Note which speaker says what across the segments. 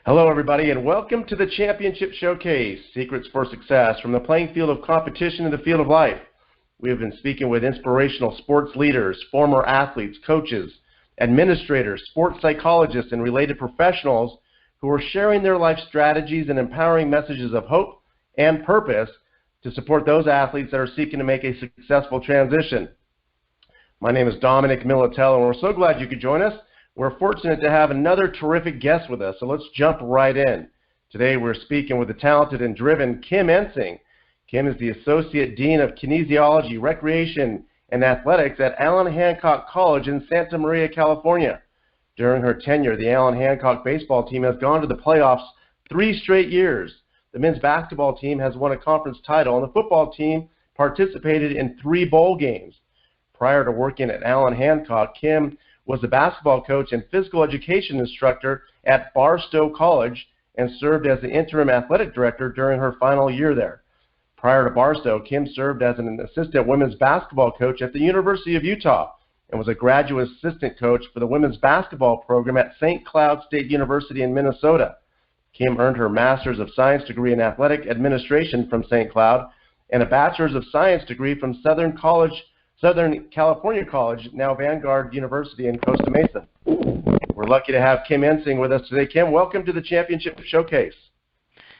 Speaker 1: Hello, everybody, and welcome to the Championship Showcase, Secrets for Success, from the playing field of competition to the field of life. We have been speaking with inspirational sports leaders, former athletes, coaches, administrators, sports psychologists, and related professionals who are sharing their life strategies and empowering messages of hope and purpose to support those athletes that are seeking to make a successful transition. My name is Dominic Militello, and we're so glad you could join us. We're fortunate to have another terrific guest with us, so let's jump right in. Today we're speaking with the talented and driven Kim Ensing. Kim is the Associate Dean of Kinesiology, Recreation, and Athletics at Allan Hancock College in Santa Maria, California. During her tenure, the Allan Hancock baseball team has gone to the playoffs 3 straight years. The men's basketball team has won a conference title, and the football team participated in 3 bowl games. Prior to working at Allan Hancock, Kim was the basketball coach and physical education instructor at Barstow College and served as the interim athletic director during her final year there. Prior to Barstow, Kim served as an assistant women's basketball coach at the University of Utah and was a graduate assistant coach for the women's basketball program at St. Cloud State University in Minnesota. Kim earned her Master's of Science degree in Athletic Administration from St. Cloud and a Bachelor's of Science degree from Southern California College, now Vanguard University in Costa Mesa. We're lucky to have Kim Ensing with us today. Kim, welcome to the Championship Showcase.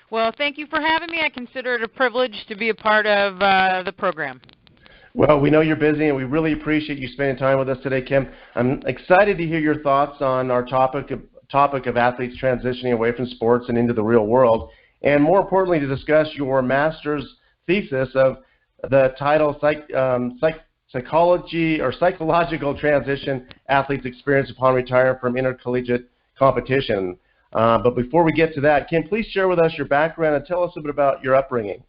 Speaker 2: Well, thank you for having me. I consider it a privilege to be a part of the program.
Speaker 1: Well, we know you're busy, and we really appreciate you spending time with us today, Kim. I'm excited to hear your thoughts on our topic of athletes transitioning away from sports and into the real world, and more importantly, to discuss your master's thesis of the title Psychology or Psychological Transition Athletes Experience Upon Retiring from Intercollegiate Competition. But before we get to that, Kim, please share with us your background and tell us a bit about your upbringing.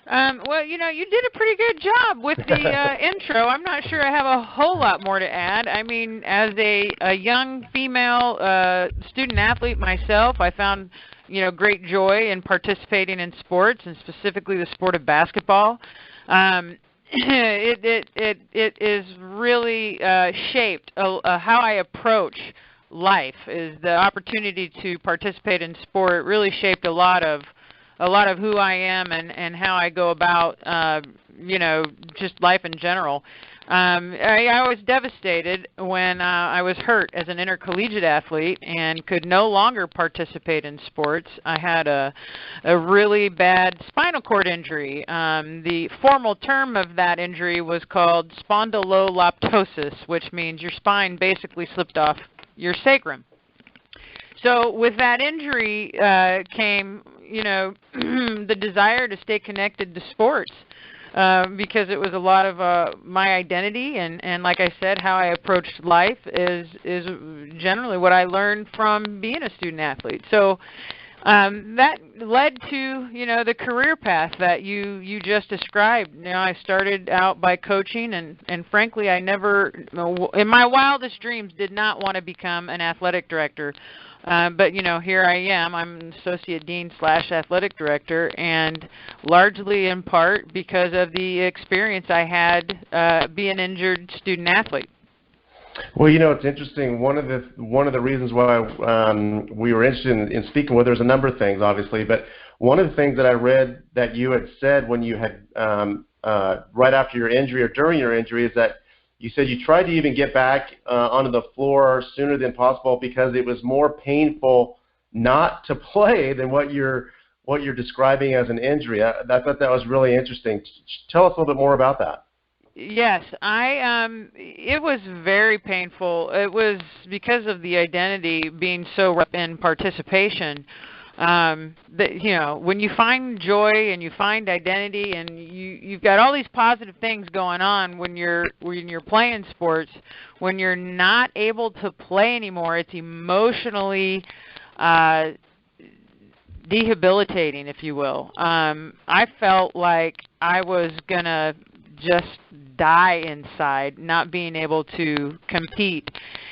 Speaker 2: Well, you did a pretty good job with the intro. I'm not sure I have a whole lot more to add. I mean, as a young female student athlete myself, I found great joy in participating in sports, and specifically the sport of basketball. It is really shaped how I approach life. Is the opportunity to participate in sport really shaped a lot of who I am and how I go about just life in general. I was devastated when I was hurt as an intercollegiate athlete and could no longer participate in sports. I had a really bad spinal cord injury. The formal term of that injury was called spondyloloptosis, which means your spine basically slipped off your sacrum. So with that injury came, the desire to stay connected to sports. Because it was a lot of my identity, and like I said, how I approached life is generally what I learned from being a student athlete. So that led to the career path that you just described. I started out by coaching, and frankly, I never, in my wildest dreams, did not want to become an athletic director. But here I am. I'm an associate dean / athletic director, and largely in part because of the experience I had being an injured student athlete.
Speaker 1: Well, it's interesting. One of the reasons why we were interested in speaking with, there's a number of things, obviously, but one of the things that I read that you had said when you had right after your injury or during your injury is that you said you tried to even get back onto the floor sooner than possible because it was more painful not to play than what you're describing as an injury. I thought that was really interesting. Tell us a little bit more about that.
Speaker 2: Yes, it was very painful. It was because of the identity being so wrapped in participation. That when you find joy and you find identity and you've got all these positive things going on when you're playing sports, when you're not able to play anymore, it's emotionally debilitating, if you will. I felt like I was gonna just die inside, not being able to compete.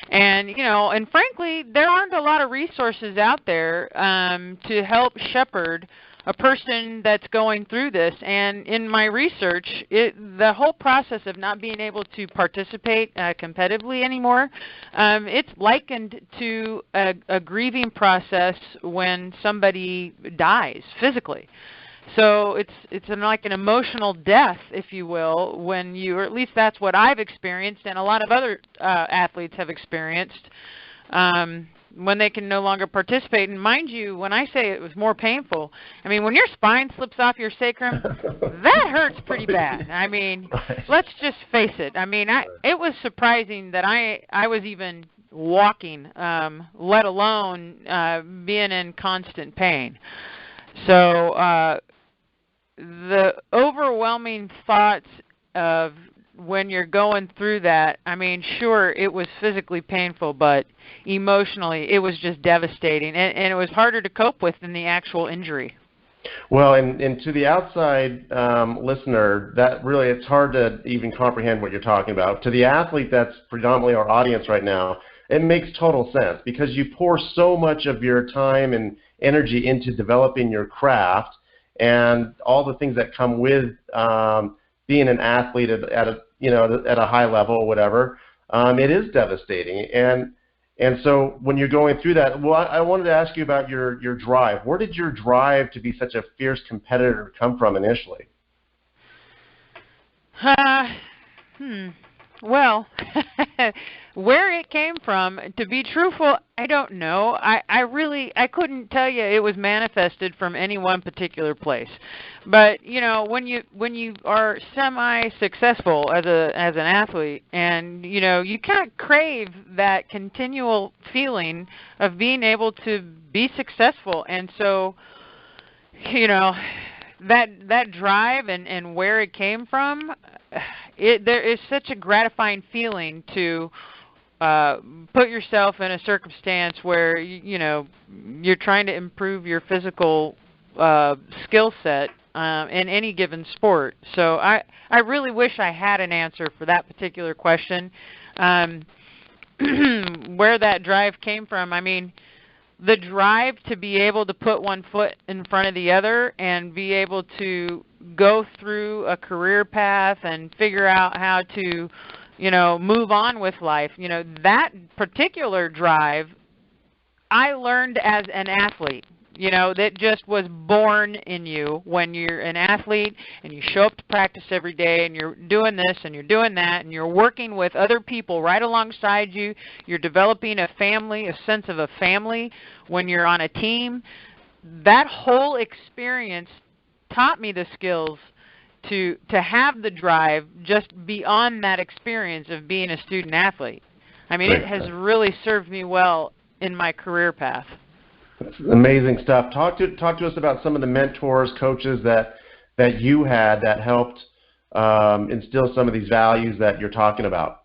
Speaker 2: And, and frankly, there aren't a lot of resources out there to help shepherd a person that's going through this. And in my research, the whole process of not being able to participate competitively anymore, it's likened to a grieving process when somebody dies physically. So it's like an emotional death, if you will, when you, or at least that's what I've experienced, and a lot of other athletes have experienced, when they can no longer participate. And mind you, when I say it was more painful, I mean, when your spine slips off your sacrum, that hurts pretty bad. I mean, let's just face it. I mean, it was surprising that I was even walking, let alone being in constant pain. So the overwhelming thoughts of when you're going through that, I mean, sure, it was physically painful, but emotionally it was just devastating, and it was harder to cope with than the actual injury.
Speaker 1: Well, and to the outside listener, that really, it's hard to even comprehend what you're talking about. To the athlete that's predominantly our audience right now, it makes total sense, because you pour so much of your time and energy into developing your craft and all the things that come with being an athlete at a high level or whatever. It is devastating, and so when you're going through that, well, I wanted to ask you about your drive. Where did your drive to be such a fierce competitor come from initially?
Speaker 2: Well, where it came from, to be truthful, I don't know. I couldn't tell you it was manifested from any one particular place. But, you know, when you are semi-successful as an athlete, and, you know, you kind of crave that continual feeling of being able to be successful. And so, you know, that drive and where it came from, there is such a gratifying feeling to put yourself in a circumstance where you're trying to improve your physical skill set in any given sport. So I really wish I had an answer for that particular question. Where that drive came from, I mean, the drive to be able to put one foot in front of the other and be able to go through a career path and figure out how to, move on with life. That particular drive I learned as an athlete. That just was born in you when you're an athlete and you show up to practice every day and you're doing this and you're doing that and you're working with other people right alongside you. You're developing a family, a sense of a family when you're on a team. That whole experience taught me the skills to have the drive just beyond that experience of being a student athlete. I mean, it has really served me well in my career path.
Speaker 1: That's amazing stuff. Talk to us about some of the mentors, coaches that you had that helped instill some of these values that you're talking about.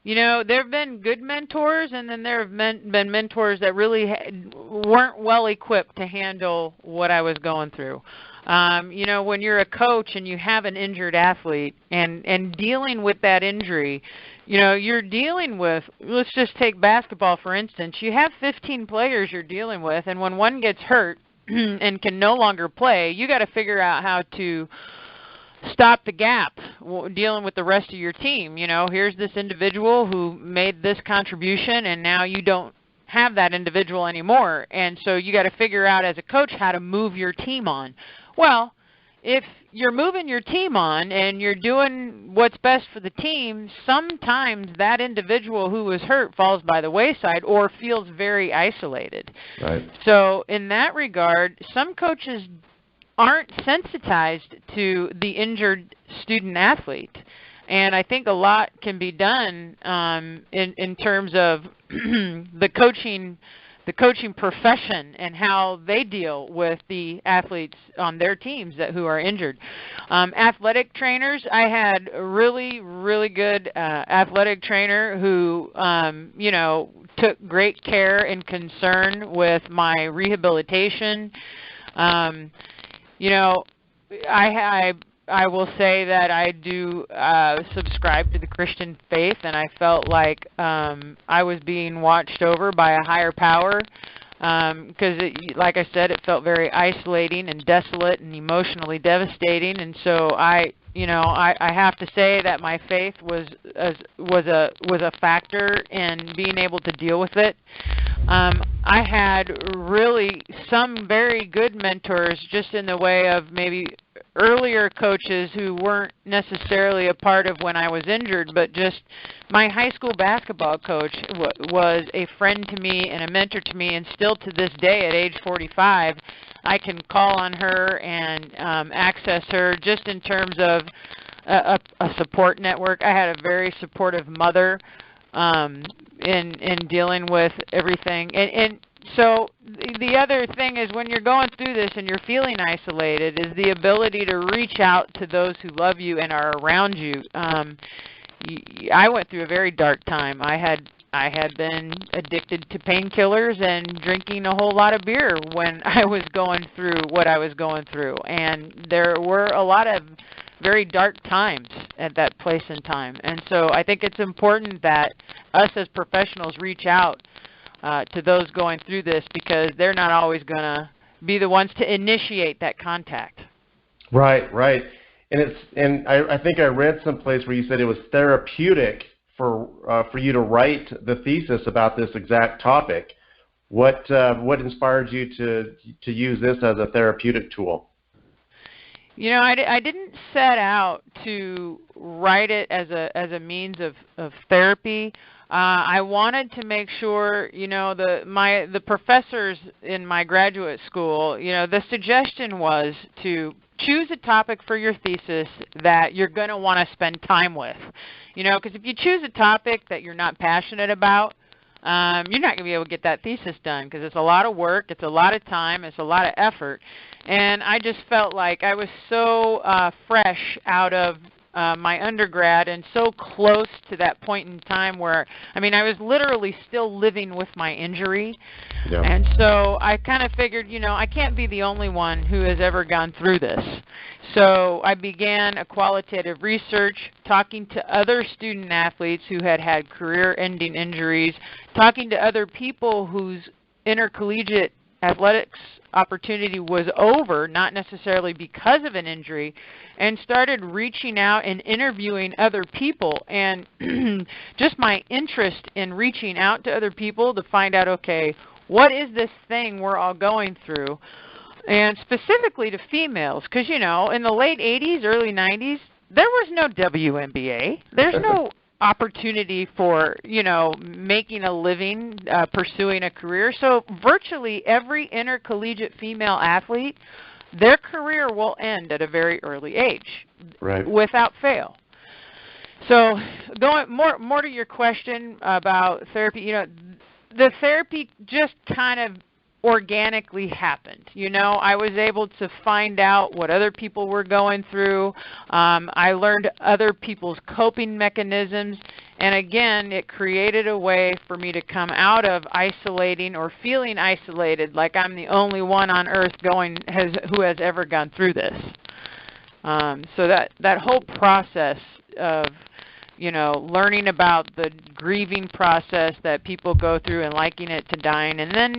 Speaker 2: There have been good mentors, and then there have been mentors that really weren't well equipped to handle what I was going through. When you're a coach and you have an injured athlete and dealing with that injury, you're dealing with, let's just take basketball for instance. You have 15 players you're dealing with, and when one gets hurt and can no longer play, you got to figure out how to stop the gap dealing with the rest of your team. Here's this individual who made this contribution, and now you don't have that individual anymore. And so you got to figure out as a coach how to move your team on. Well, if you're moving your team on and you're doing what's best for the team, sometimes that individual who was hurt falls by the wayside or feels very isolated.
Speaker 1: Right.
Speaker 2: So in that regard, some coaches aren't sensitized to the injured student athlete. And I think a lot can be done in terms of the coaching profession and how they deal with the athletes on their teams who are injured. Athletic trainers, I had a really, really good athletic trainer who, took great care and concern with my rehabilitation. I will say that I do subscribe to the Christian faith, and I felt like I was being watched over by a higher power. because, like I said, it felt very isolating and desolate and emotionally devastating. And so I have to say that my faith was a factor in being able to deal with it. I had really some very good mentors, just in the way of maybe earlier coaches who weren't necessarily a part of when I was injured, but just my high school basketball coach was a friend to me and a mentor to me, and still to this day at age 45, I can call on her and access her just in terms of a support network. I had a very supportive mother in dealing with everything. And so the other thing is, when you're going through this and you're feeling isolated, is the ability to reach out to those who love you and are around you. I went through a very dark time. I had been addicted to painkillers and drinking a whole lot of beer when I was going through what I was going through. And there were a lot of very dark times at that place and time. And so I think it's important that us as professionals reach out to those going through this, because they're not always going to be the ones to initiate that contact.
Speaker 1: Right. And I think I read someplace where you said it was therapeutic for you to write the thesis about this exact topic. What inspired you to use this as a therapeutic tool?
Speaker 2: I didn't set out to write it as a means of therapy. I wanted to make sure, the professors in my graduate school, the suggestion was to choose a topic for your thesis that you're going to want to spend time with. Because if you choose a topic that you're not passionate about, you're not going to be able to get that thesis done, because it's a lot of work, it's a lot of time, it's a lot of effort. And I just felt like I was so fresh out of my undergrad and so close to that point in time where, I was literally still living with my injury. Yeah. And so I kind of figured, I can't be the only one who has ever gone through this. So I began a qualitative research, talking to other student athletes who had had career-ending injuries, talking to other people whose intercollegiate athletics opportunity was over, not necessarily because of an injury, and started reaching out and interviewing other people. And just my interest in reaching out to other people to find out, okay, what is this thing we're all going through? And specifically to females, because, in the late 80s, early 90s, there was no WNBA. There's no opportunity for, making a living, pursuing a career. So virtually every intercollegiate female athlete, their career will end at a very early age, right, without fail. So going more to your question about therapy, the therapy just kind of organically happened. I was able to find out what other people were going through. I learned other people's coping mechanisms, and again, it created a way for me to come out of isolating or feeling isolated, like I'm the only one on earth who has ever gone through this. So that whole process of learning about the grieving process that people go through and liking it to dying, and then,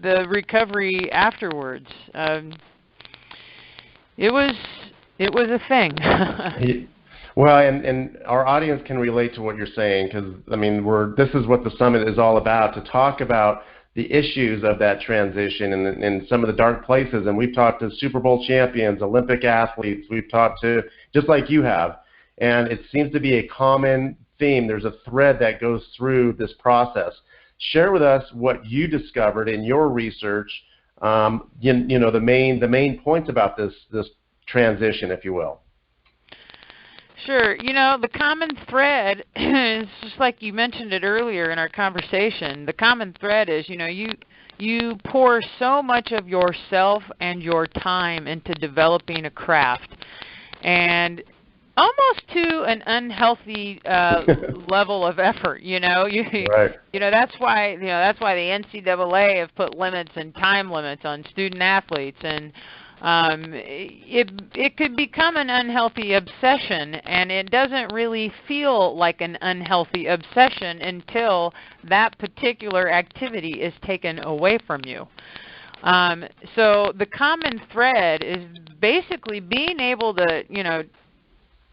Speaker 2: the recovery afterwards. It was a thing.
Speaker 1: Well, and our audience can relate to what you're saying, because, this is what the summit is all about, to talk about the issues of that transition and some of the dark places. And we've talked to Super Bowl champions, Olympic athletes, we've talked to, just like you have. And it seems to be a common theme. There's a thread that goes through this process. Share with us what you discovered in your research, the main points about this transition, if you will.
Speaker 2: Sure. The common thread is just like you mentioned it earlier in our conversation. The common thread is, you pour so much of yourself and your time into developing a craft, and almost to an unhealthy level of effort.
Speaker 1: Right.
Speaker 2: That's why the NCAA have put limits and time limits on student athletes, and It could become an unhealthy obsession, and it doesn't really feel like an unhealthy obsession until that particular activity is taken away from you. So the common thread is basically being able to,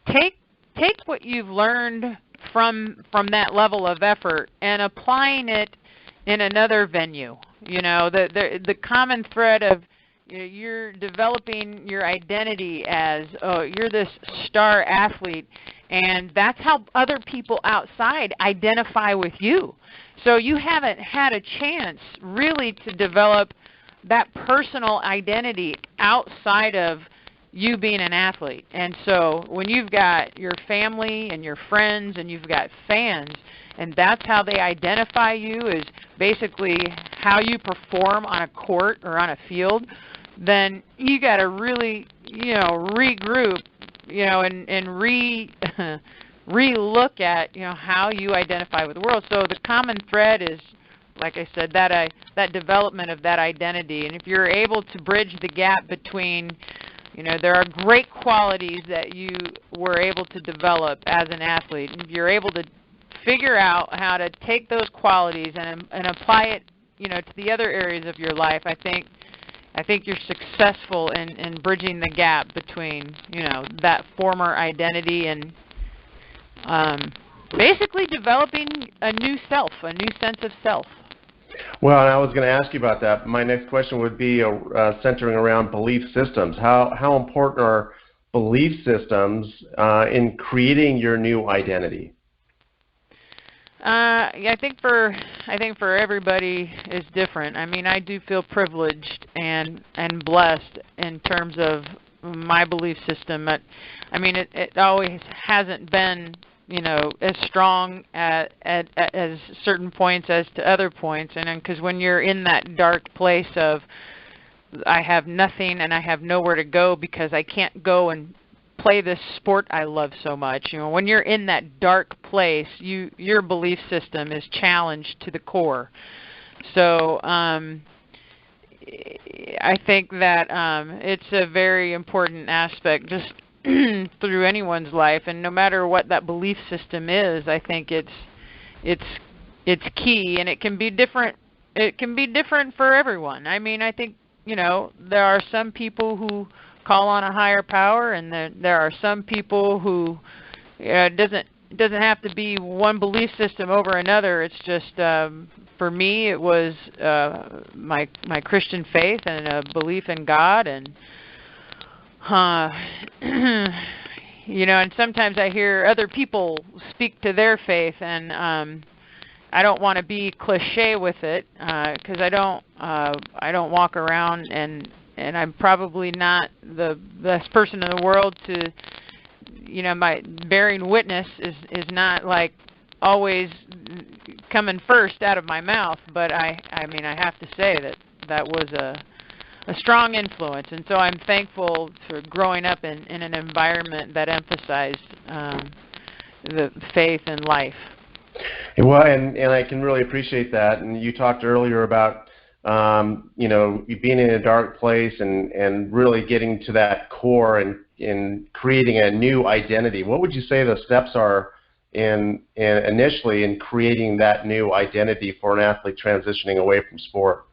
Speaker 2: take what you've learned from that level of effort and applying it in another venue. The common thread of you're developing your identity as, you're this star athlete, and that's how other people outside identify with you. So you haven't had a chance really to develop that personal identity outside of you being an athlete. And so when you've got your family and your friends and you've got fans, and that's how they identify you, is basically how you perform on a court or on a field, then you got to really, regroup, and re-look at, how you identify with the world. So the common thread is, like I said, that development of that identity. And if you're able to bridge the gap between, there are great qualities that you were able to develop as an athlete, and if you're able to figure out how to take those qualities and apply it, to the other areas of your life, I think you're successful in bridging the gap between, that former identity and basically developing a new self, a new sense of self.
Speaker 1: Well, and I was going to ask you about that. My next question would be centering around belief systems. How important are belief systems in creating your new identity?
Speaker 2: I think for everybody is different. I mean, I do feel privileged and blessed in terms of my belief system. I mean, it always hasn't been, as strong at certain points as to other points, and because when you're in that dark place of I have nothing and I have nowhere to go because I can't go and play this sport I love so much. When you're in that dark place, your belief system is challenged to the core. So I think that it's a very important aspect just through anyone's life, and no matter what that belief system is, I think it's key, and it can be different. It can be different for everyone. I mean, I think there are some people who call on a higher power, and there are some people who it doesn't have to be one belief system over another. It's just for me, it was my Christian faith and a belief in God, and and sometimes I hear other people speak to their faith, and I don't want to be cliche with it because I don't walk around and I'm probably not the best person in the world to, my bearing witness is not like always coming first out of my mouth, but I mean, I have to say that was a strong influence, and so I'm thankful for growing up in an environment that emphasized the faith and life.
Speaker 1: Well, and I can really appreciate that. And you talked earlier about being in a dark place and really getting to that core and creating a new identity. What would you say the steps are initially in creating that new identity for an athlete transitioning away from sport?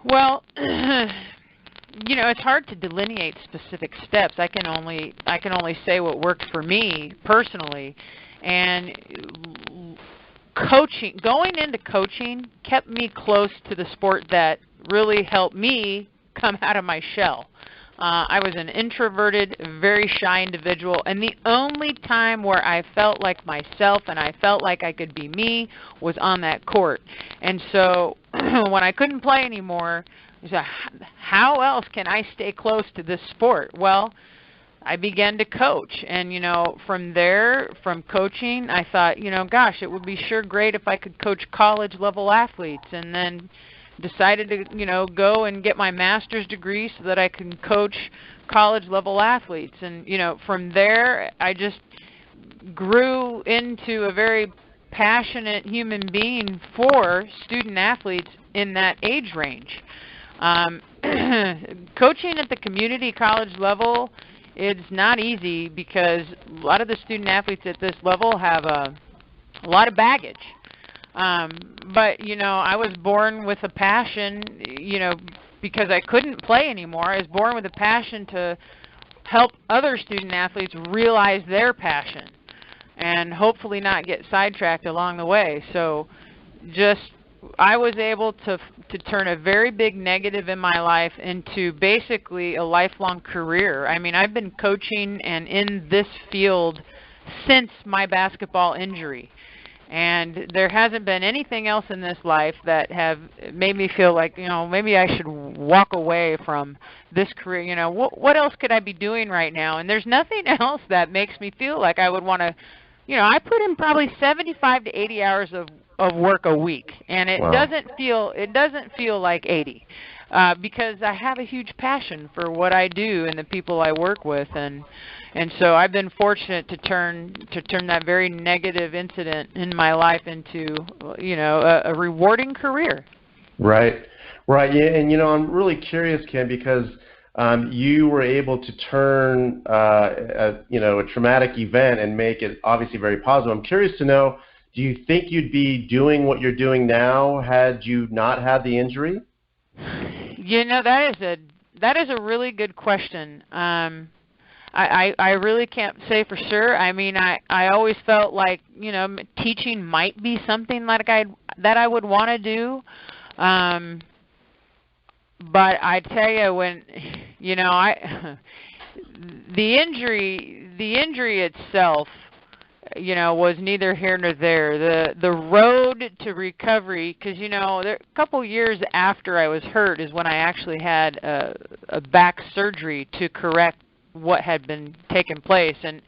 Speaker 2: Well, it's hard to delineate specific steps. I can only say what worked for me personally, and going into coaching kept me close to the sport that really helped me come out of my shell. I was an introverted, very shy individual, and the only time where I felt like myself and I felt like I could be me was on that court. And so when I couldn't play anymore, I said, how else can I stay close to this sport? Well, I began to coach, and from there, from coaching, I thought, gosh, it would be sure great if I could coach college level athletes, and then decided to go and get my master's degree so that I can coach college level athletes. And from there I just grew into a very passionate human being for student athletes in that age range. Coaching at the community college level, it's not easy because a lot of the student athletes at this level have a lot of baggage. But, I was born with a passion, because I couldn't play anymore. I was born with a passion to help other student athletes realize their passion and hopefully not get sidetracked along the way. So I was able to turn a very big negative in my life into basically a lifelong career. I mean, I've been coaching and in this field since my basketball injury. And there hasn't been anything else in this life that have made me feel like, maybe I should walk away from this career. What else could I be doing right now? And there's nothing else that makes me feel like I would want to, I put in probably 75 to 80 hours of work a week, and it
Speaker 1: Wow.
Speaker 2: doesn't feel like 80. Because I have a huge passion for what I do and the people I work with, and so I've been fortunate to turn that very negative incident in my life into a rewarding career.
Speaker 1: Right. Yeah, and I'm really curious, Ken, because you were able to turn a traumatic event and make it obviously very positive. I'm curious to know, do you think you'd be doing what you're doing now had you not had the injury?
Speaker 2: That is a really good question. I really can't say for sure. I mean, I always felt like teaching might be something that I would want to do. But I tell you, when the injury itself, was neither here nor there. The road to recovery, because a couple years after I was hurt is when I actually had a back surgery to correct what had been taking place, and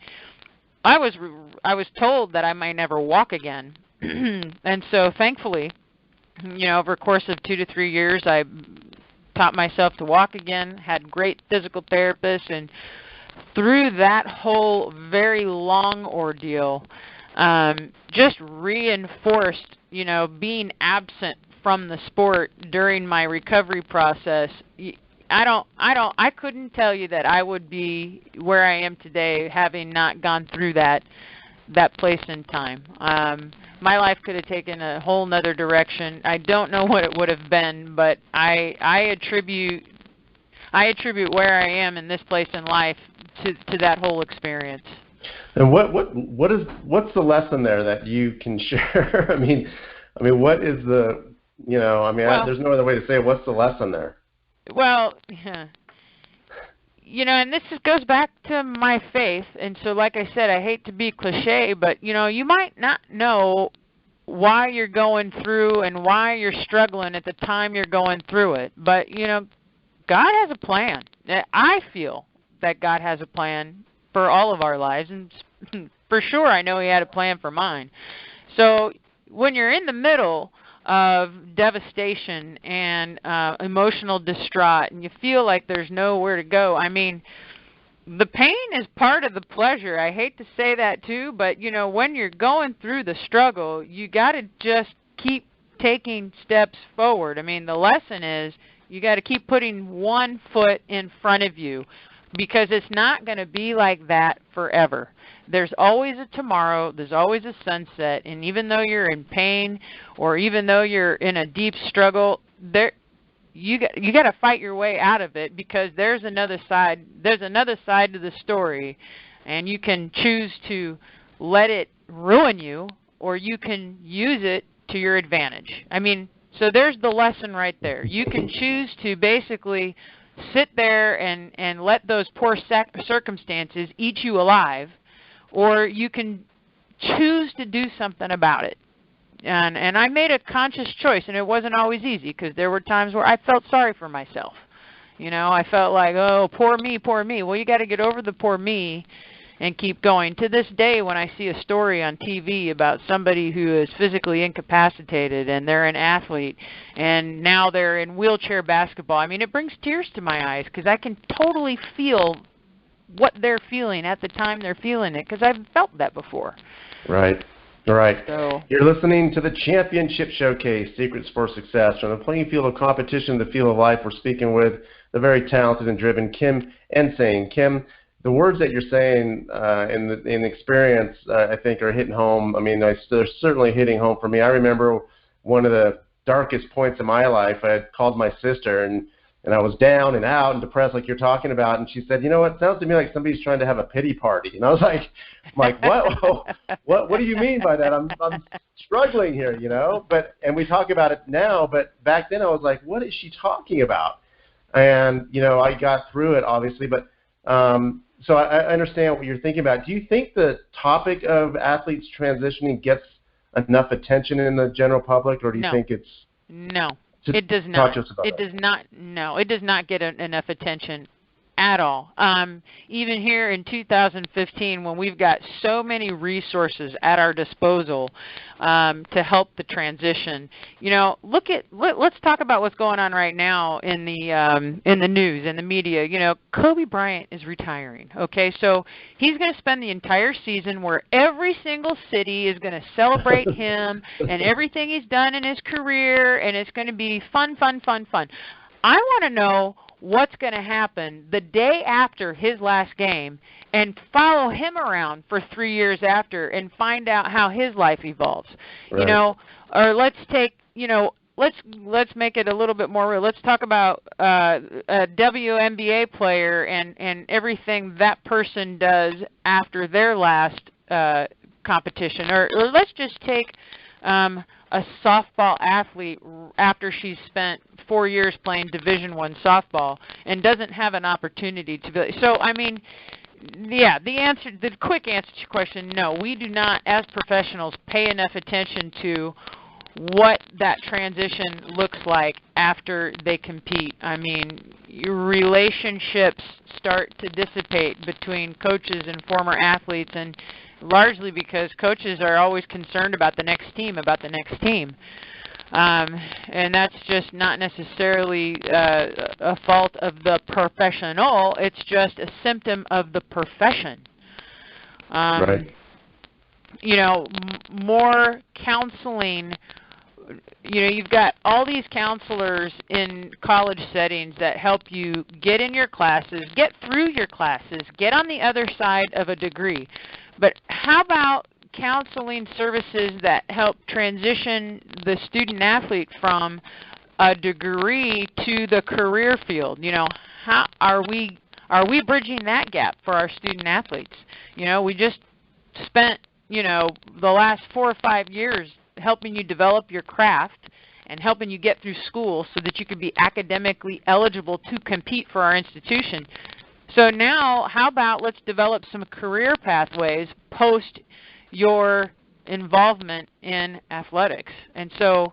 Speaker 2: I was told that I might never walk again. And so thankfully, over a course of 2 to 3 years, I taught myself to walk again, had great physical therapists, and through that whole very long ordeal, just reinforced, being absent from the sport during my recovery process. I couldn't tell you that I would be where I am today having not gone through that place in time. My life could have taken a whole nother direction. I don't know what it would have been, but I attribute where I am in this place in life to that whole experience.
Speaker 1: And what's the lesson there that you can share? I mean, what is the there's no other way to say it. What's the lesson there?
Speaker 2: Well, and this goes back to my faith, and so like I said, I hate to be cliche, but you might not know why you're going through and why you're struggling at the time you're going through it, but God has a plan. I feel that God has a plan for all of our lives, and for sure I know He had a plan for mine. So when you're in the middle of devastation and emotional distraught, and you feel like there's nowhere to go, I mean, the pain is part of the pleasure. I hate to say that too, but when you're going through the struggle, you got to just keep taking steps forward. I mean, the lesson is you got to keep putting one foot in front of you, because it's not going to be like that forever. There's always a tomorrow, there's always a sunset, and even though you're in pain or even though you're in a deep struggle, you got to fight your way out of it, because there's another side to the story, and you can choose to let it ruin you, or you can use it to your advantage. I mean, so there's the lesson right there. You can choose to basically sit there and let those poor circumstances eat you alive, or you can choose to do something about it. And I made a conscious choice, and it wasn't always easy, because there were times where I felt sorry for myself. I felt like, oh, poor me, poor me. Well, you got to get over the poor me and keep going. To this day, when I see a story on TV about somebody who is physically incapacitated and they're an athlete and now they're in wheelchair basketball, I mean, it brings tears to my eyes, because I can totally feel what they're feeling at the time they're feeling it, because I've felt that before.
Speaker 1: Right. All right.
Speaker 2: So
Speaker 1: You're listening to the Championship Showcase, Secrets for Success. From the playing field of competition to the field of life, we're speaking with the very talented and driven Kim Ensing. Kim, the words that you're saying in experience, I think, are hitting home. I mean, they're certainly hitting home for me. I remember one of the darkest points in my life. I had called my sister, and I was down and out and depressed like you're talking about, and she said, you know what, it sounds to me like somebody's trying to have a pity party. And I was like what do you mean by that? I'm struggling here, you know. And we talk about it now, but back then I was like, what is she talking about? And, you know, I got through it, obviously, but so I understand what you're thinking about. Do you think the topic of athletes transitioning gets enough attention in the general public, or do you think it's...
Speaker 2: No, it does not. It does not. No, it does not get enough attention at all. Even here in 2015, when we've got so many resources at our disposal to help the transition, you know, let's talk about what's going on right now in the news, in the media. You know, Kobe Bryant is retiring. Okay, so he's going to spend the entire season where every single city is going to celebrate him and everything he's done in his career, and it's going to be fun, fun, fun, fun. I want to know what's going to happen the day after his last game and follow him around for 3 years after and find out how his life evolves. Right. You know, or let's take, you know, let's make it a little bit more real. Let's talk about a WNBA player and everything that person does after their last competition. Or let's just take a softball athlete after she's spent 4 years playing Division I softball and doesn't have an opportunity to be. So, I mean, yeah, the quick answer to your question, no, we do not, as professionals, pay enough attention to what that transition looks like after they compete. I mean, your relationships start to dissipate between coaches and former athletes, and largely because coaches are always concerned about the next team, and that's just not necessarily a fault of the professional. It's just a symptom of the profession.
Speaker 1: Right.
Speaker 2: You know, more counseling. You know, you've got all these counselors in college settings that help you get in your classes, get through your classes, get on the other side of a degree. But how about counseling services that help transition the student athlete from a degree to the career field? You know, how are we bridging that gap for our student athletes? You know, we just spent, you know, the last 4 or 5 years helping you develop your craft and helping you get through school so that you can be academically eligible to compete for our institution. So now, how about let's develop some career pathways post your involvement in athletics? And so,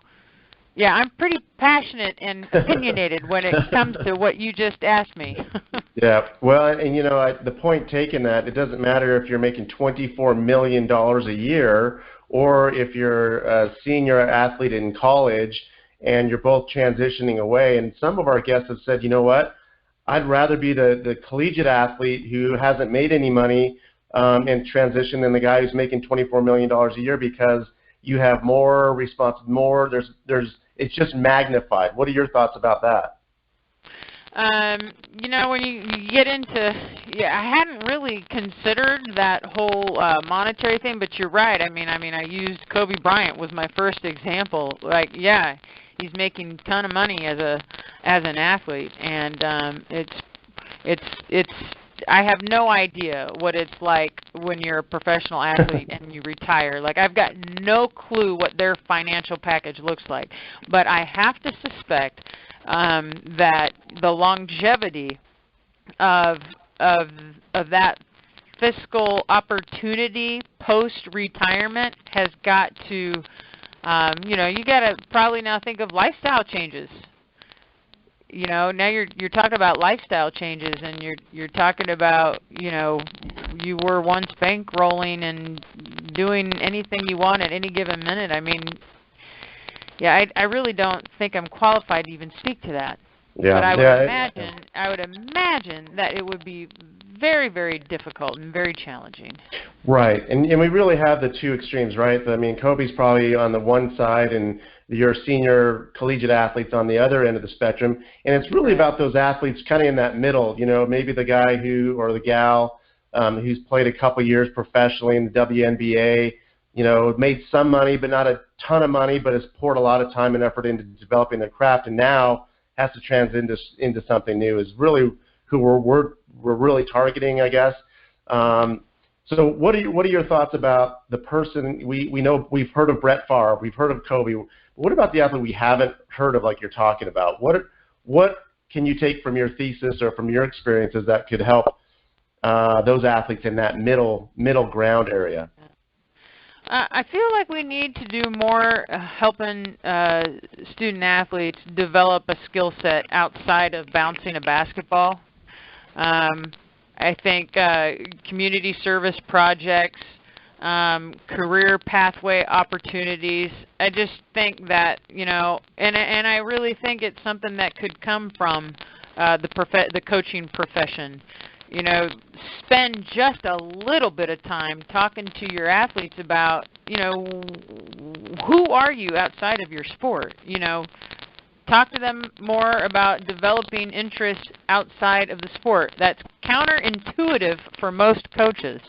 Speaker 2: yeah, I'm pretty passionate and opinionated when it comes to what you just asked me.
Speaker 1: Yeah, well, and you know, the point taken that it doesn't matter if you're making $24 million a year or if you're a senior athlete in college and you're both transitioning away. And some of our guests have said, you know what, I'd rather be the collegiate athlete who hasn't made any money and transition than the guy who's making $24 million a year, because you have more responsibility, it's just magnified. What are your thoughts about that?
Speaker 2: You know, when you get into, I hadn't really considered that whole monetary thing, but you're right. I mean, I used Kobe Bryant was my first example. Like, yeah, he's making a ton of money as an athlete, and it's. I have no idea what it's like when you're a professional athlete and you retire. Like, I've got no clue what their financial package looks like, but I have to suspect that the longevity of that fiscal opportunity post-retirement has got to, you know, you got to probably now think of lifestyle changes. You know, now you're talking about lifestyle changes, and you're talking about, you know, you were once bankrolling and doing anything you want at any given minute. I mean, yeah, I really don't think I'm qualified to even speak to that.
Speaker 1: Yeah.
Speaker 2: But I would imagine that it would be very, very difficult and very challenging.
Speaker 1: Right, and we really have the two extremes, right? I mean, Kobe's probably on the one side, and your senior collegiate athletes on the other end of the spectrum, and it's really about those athletes kind of in that middle, you know, maybe the guy who, or the gal who's played a couple years professionally in the WNBA, you know, made some money, but not a ton of money, but has poured a lot of time and effort into developing their craft, and now has to transition into something new, is really who we're really targeting, I guess. So what are your thoughts about the person? We know we've heard of Brett Favre, we've heard of Kobe. But what about the athlete we haven't heard of, like you're talking about? What can you take from your thesis or from your experiences that could help those athletes in that middle ground area?
Speaker 2: I feel like we need to do more helping student athletes develop a skill set outside of bouncing a basketball. I think community service projects, career pathway opportunities. I just think that, you know, and I really think it's something that could come from the coaching profession. You know, spend just a little bit of time talking to your athletes about, you know, who are you outside of your sport? You know, talk to them more about developing interest outside of the sport. That's counterintuitive for most coaches.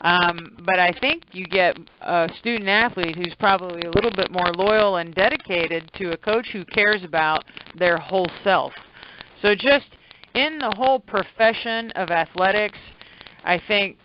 Speaker 2: But I think you get a student athlete who's probably a little bit more loyal and dedicated to a coach who cares about their whole self. So just in the whole profession of athletics, I think,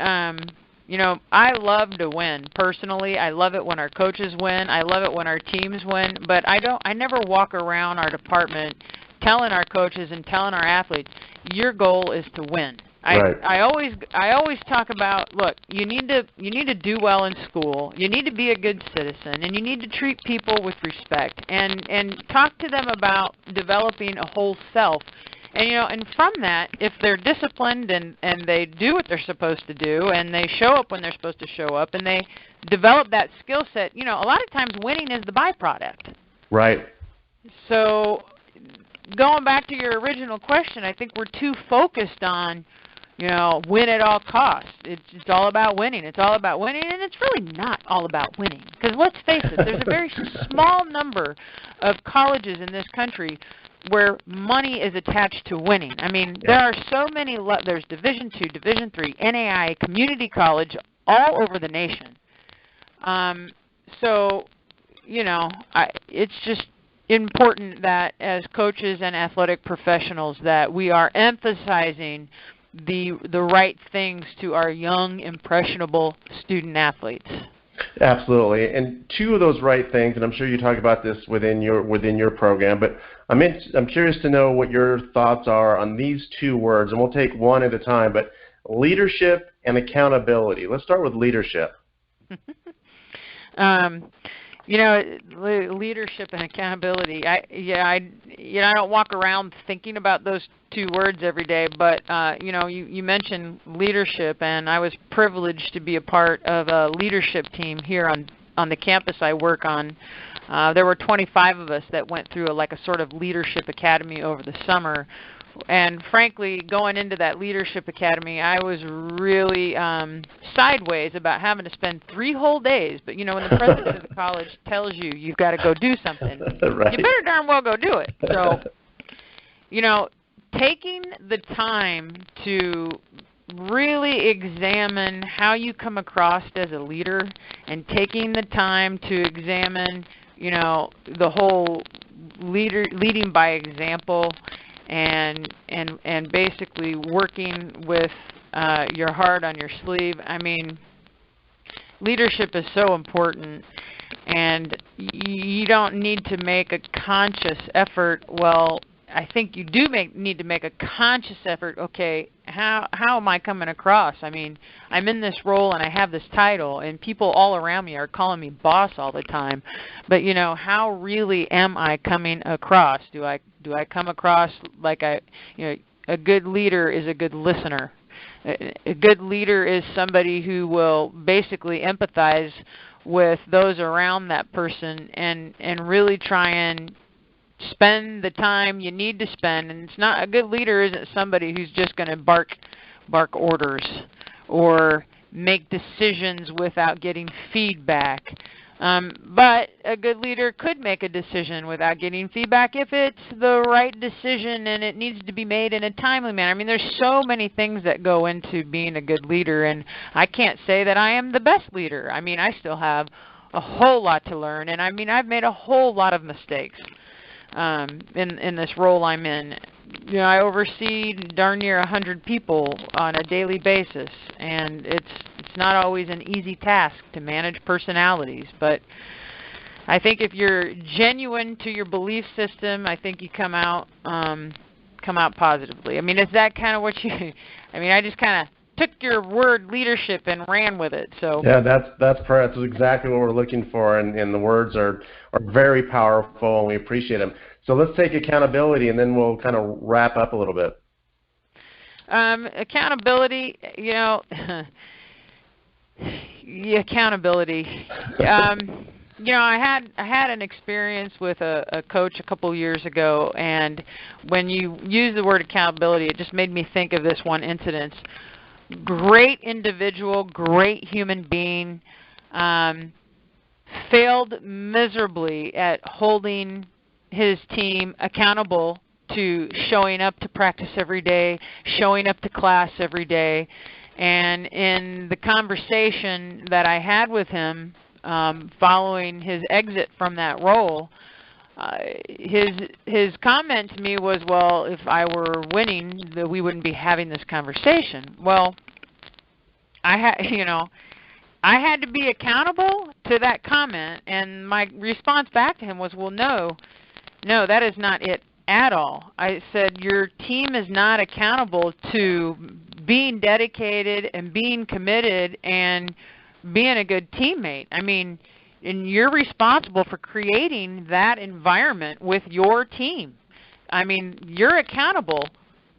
Speaker 2: you know, I love to win. Personally, I love it when our coaches win. I love it when our teams win. But I never walk around our department telling our coaches and telling our athletes, your goal is to win.
Speaker 1: Right.
Speaker 2: I always talk about, look, you need to do well in school. You need to be a good citizen, and you need to treat people with respect, and talk to them about developing a whole self. And, you know, and from that, if they're disciplined and they do what they're supposed to do, and they show up when they're supposed to show up, and they develop that skill set, you know, a lot of times winning is the byproduct.
Speaker 1: Right.
Speaker 2: So going back to your original question, I think we're too focused on, you know, win at all costs. It's just all about winning. It's all about winning, and it's really not all about winning. Because let's face it, there's a very small number of colleges in this country where money is attached to winning. I mean, there are so many, there's Division II, Division III, NAI, community college all over the nation. So, you know, it's just important that as coaches and athletic professionals that we are emphasizing the right things to our young, impressionable student athletes.
Speaker 1: Absolutely, and two of those right things, and I'm sure you talk about this within your program, but I'm curious to know what your thoughts are on these two words, and we'll take one at a time. But leadership and accountability. Let's start with leadership.
Speaker 2: You know, leadership and accountability. I don't walk around thinking about those two words every day, but you know, you mentioned leadership, and I was privileged to be a part of a leadership team here on the campus I work on. There were 25 of us that went through a sort of leadership academy over the summer. And frankly, going into that leadership academy, I was really sideways about having to spend 3 whole days. But, you know, when the president of the college tells you you've got to go do something,
Speaker 1: right.
Speaker 2: You better darn well go do it. So, you know, taking the time to really examine how you come across as a leader, and taking the time to examine, you know, the whole leading by example, and basically working with your heart on your sleeve. I mean, leadership is so important, and you don't need to make a conscious effort. Well, I think you do need to make a conscious effort. Okay, how am I coming across? I mean, I'm in this role and I have this title, and people all around me are calling me boss all the time. But, you know, how really am I coming across? Do I come across like a good leader is a good listener. A good leader is somebody who will basically empathize with those around that person and really try and spend the time you need to spend. And it's not, a good leader isn't somebody who's just going to bark bark orders or make decisions without getting feedback. But a good leader could make a decision without getting feedback if it's the right decision and it needs to be made in a timely manner. I mean, there's so many things that go into being a good leader, and I can't say that I am the best leader. I mean, I still have a whole lot to learn, and I mean, I've made a whole lot of mistakes in this role I'm in. You know, I oversee darn near 100 people on a daily basis, and it's not always an easy task to manage personalities. But I think if you're genuine to your belief system, I think you come out positively. I mean, is that kind of what you? I mean, I just kind of took your word leadership and ran with it. So
Speaker 1: yeah, that's exactly what we're looking for, and the words are very powerful, and we appreciate them. So let's take accountability, and then we'll kind of wrap up a little bit.
Speaker 2: Accountability, you know, accountability. You know, I had an experience with a coach a couple years ago, and when you use the word accountability, it just made me think of this one incident. Great individual, great human being, failed miserably at holding his team accountable to showing up to practice every day, showing up to class every day. And in the conversation that I had with him following his exit from that role, his comment to me was, well, if I were winning, we wouldn't be having this conversation. Well, I had to be accountable to that comment, and my response back to him was, well, no, that is not it at all. I said, your team is not accountable to being dedicated and being committed and being a good teammate. I mean, and you're responsible for creating that environment with your team. I mean, you're accountable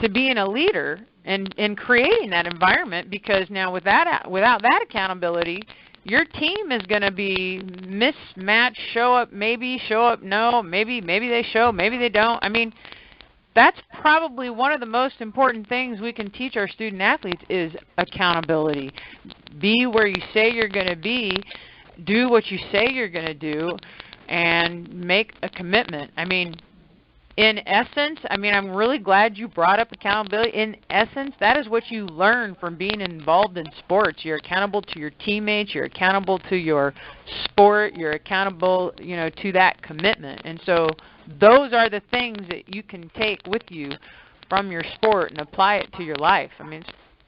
Speaker 2: to being a leader and creating that environment, because now without that accountability, your team is going to be mismatched, show up, no, maybe they show, maybe they don't. I mean, that's probably one of the most important things we can teach our student athletes is accountability. Be where you say you're going to be, do what you say you're going to do, and make a commitment. I mean, in essence, I'm really glad you brought up accountability. In essence, that is what you learn from being involved in sports. You're accountable to your teammates. You're accountable to your sport. You're accountable, to that commitment. And so those are the things that you can take with you from your sport and apply it to your life. I mean,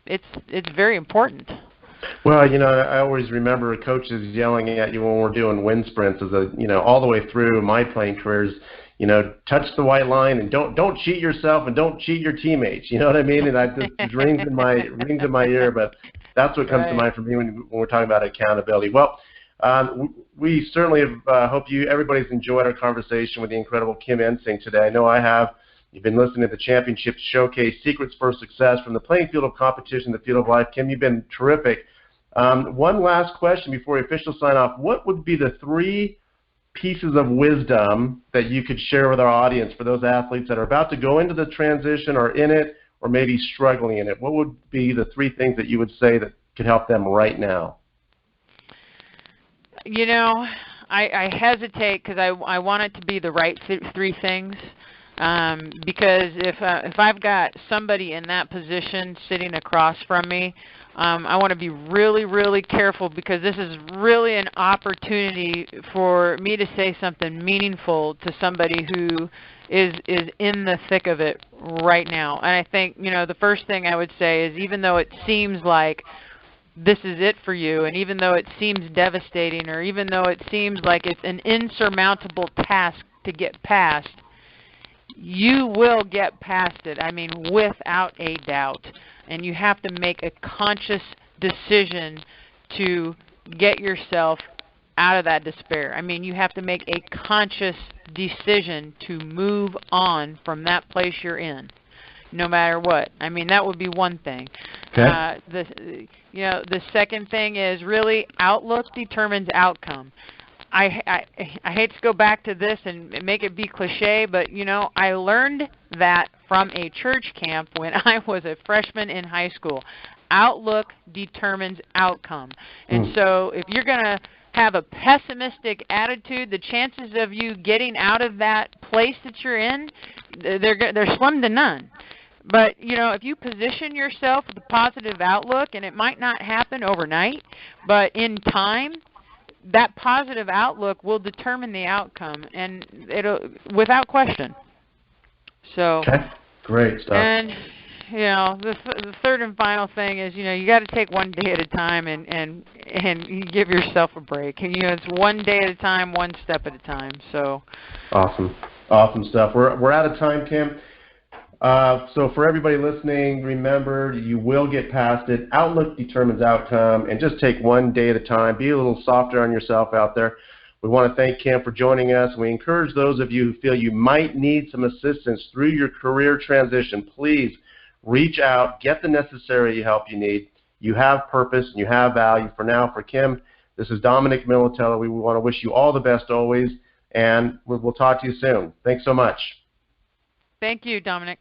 Speaker 2: it's very important.
Speaker 1: Well, I always remember coaches yelling at you when we're doing wind sprints, all the way through my playing careers. Touch the white line and don't cheat yourself and don't cheat your teammates. You know what I mean? And I just rings in my ear. But that's what comes to mind for me when we're talking about accountability. Well, we certainly hope everybody's enjoyed our conversation with the incredible Kim Ensing today. I know I have. You've been listening to the Championship Showcase, Secrets for Success from the playing field of competition, the field of life. Kim, you've been terrific. One last question before we officially sign off. What would be the 3 pieces of wisdom that you could share with our audience for those athletes that are about to go into the transition or in it or maybe struggling in it? What would be the 3 things that you would say that could help them right now?
Speaker 2: I hesitate because I want it to be the right 3 things. Because if I've got somebody in that position sitting across from me, I want to be really, really careful, because this is really an opportunity for me to say something meaningful to somebody who is in the thick of it right now. And I think, the first thing I would say is, even though it seems like this is it for you, and even though it seems devastating, or even though it seems like it's an insurmountable task to get past, you will get past it, without a doubt. And you have to make a conscious decision to get yourself out of that despair. You have to make a conscious decision to move on from that place you're in, no matter what. That would be one thing.
Speaker 1: Okay.
Speaker 2: The second thing is really outlook determines outcome. I hate to go back to this and make it be cliche, but you know, I learned that from a church camp when I was a freshman in high school. Outlook determines outcome. And so if you're going to have a pessimistic attitude, the chances of you getting out of that place that you're in, they're slim to none. But, you know, if you position yourself with a positive outlook, and it might not happen overnight, but in time, that positive outlook will determine the outcome, and it'll, without question. So,
Speaker 1: okay, great stuff.
Speaker 2: And, you know, the third and final thing is, you know, you got to take one day at a time and you give yourself a break. And, you know, it's one day at a time, one step at a time. So,
Speaker 1: awesome stuff. We're out of time, Kim. So for everybody listening, remember, you will get past it. Outlook determines outcome, and just take one day at a time. Be a little softer on yourself out there. We want to thank Kim for joining us. We encourage those of you who feel you might need some assistance through your career transition, please reach out, get the necessary help you need. You have purpose and you have value. For now, for Kim, this is Dominic Militello. We want to wish you all the best always, and we'll talk to you soon. Thanks so much.
Speaker 2: Thank you, Dominic.